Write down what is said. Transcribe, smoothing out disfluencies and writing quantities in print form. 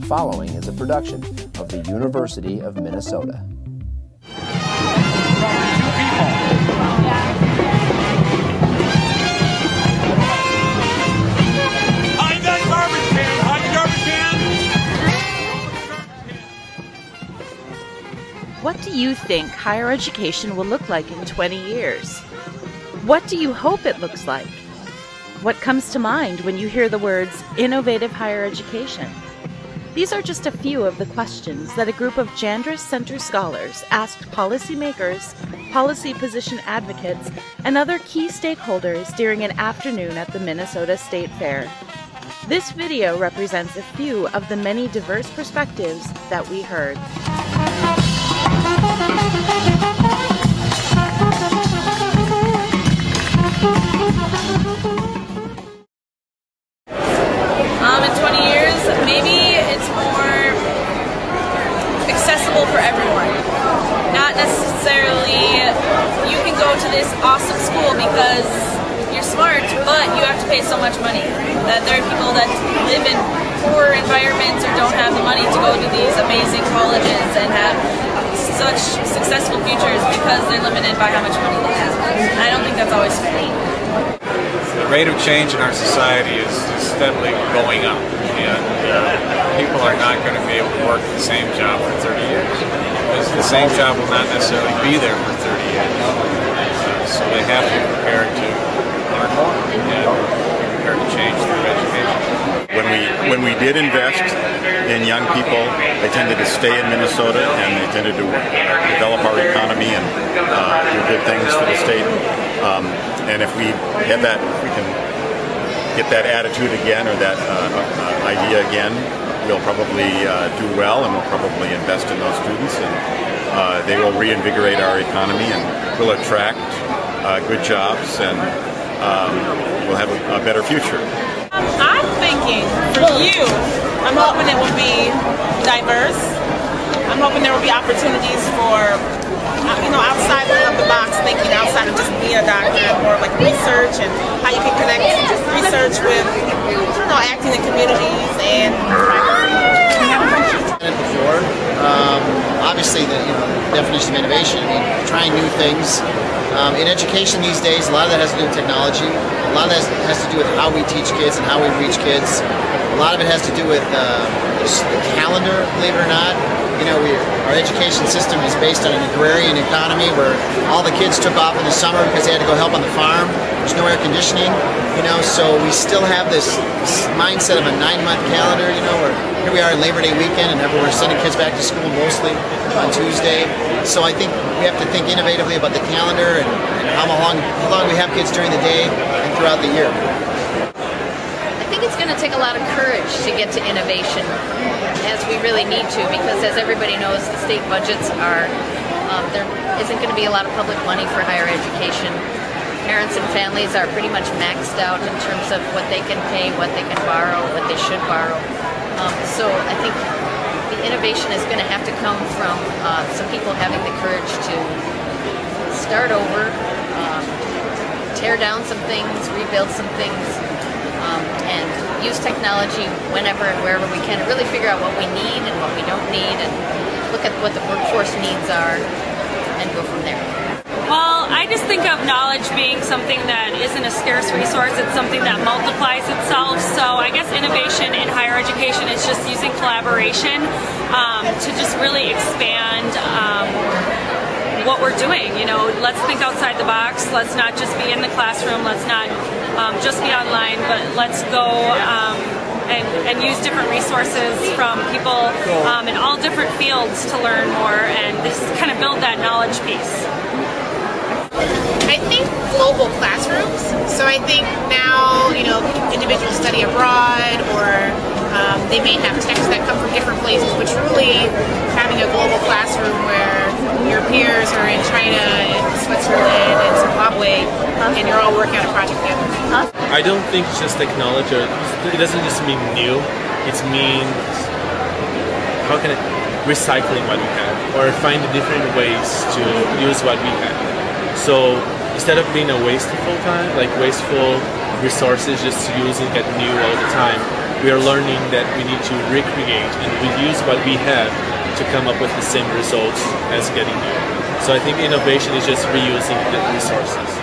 The following is a production of the University of Minnesota. What do you think higher education will look like in 20 years? What do you hope it looks like? What comes to mind when you hear the words innovative higher education? These are just a few of the questions that a group of Jandris Center scholars asked policymakers, policy position advocates, and other key stakeholders during an afternoon at the Minnesota State Fair. This video represents a few of the many diverse perspectives that we heard. In 20 years, maybe it's more accessible for everyone. Not necessarily you can go to this awesome school because you're smart, but you have to pay so much money. That there are people that live in poor environments or don't have the money to go to these amazing colleges and have such successful futures because they're limited by how much money they have. I don't think that's always fair. The rate of change in our society is steadily going up, and people are not going to be able to work the same job for 30 years because the same job will not necessarily be there for 30 years. So they have to be prepared to learn more and be prepared to change through education. When we did invest in young people, they tended to stay in Minnesota and they tended to develop our economy and do good things for the state. And if we have that, we can get that attitude again or that idea again, we'll probably do well and we'll probably invest in those students and they will reinvigorate our economy and we'll attract good jobs and we'll have a better future. I'm thinking for you, I'm hoping it will be diverse. I'm hoping there will be opportunities for, outside of the box, thinking outside of just being a doctor, more like research and how you can connect research with, acting in communities and before. Obviously, the definition of innovation, trying new things. In education these days, a lot of that has to do with technology. A lot of that has to do with how we teach kids and how we reach kids. A lot of it has to do with the calendar, believe it or not. Our education system is based on an agrarian economy where all the kids took off in the summer because they had to go help on the farm. There's no air conditioning, so we still have this mindset of a 9-month calendar, where here we are in Labor Day weekend and we're sending kids back to school mostly on Tuesday. So I think we have to think innovatively about the calendar and how long we have kids during the day and throughout the year. I think it's going to take a lot of courage to get to innovation, as we really need to, because as everybody knows, the state budgets are, there isn't going to be a lot of public money for higher education. Parents and families are pretty much maxed out in terms of what they can pay, what they can borrow, what they should borrow. So I think the innovation is going to have to come from some people having the courage to start over, tear down some things, rebuild some things, and use technology whenever and wherever we can to really figure out what we need and what we don't need and look at what the workforce needs are and go from there. Well, I just think of knowledge being something that isn't a scarce resource, it's something that multiplies itself. So I guess innovation in higher education is just using collaboration to just really expand what we're doing. Let's think outside the box. Let's not just be in the classroom. Let's not just be online, but let's go and use different resources from people in all different fields to learn more and just kind of build that knowledge piece. I think global classrooms. So I think now, individuals study abroad or they may have texts that come from different places, but truly having a global classroom where your peers are in China and Switzerland and Zimbabwe and you're all working on a project together. I don't think it's just technology. It doesn't just mean new. It means recycling what we have or find different ways to use what we have. So instead of being a wasteful resources just to use and get new all the time, we are learning that we need to recreate and reuse what we have to come up with the same results as getting new. So I think innovation is just reusing the resources.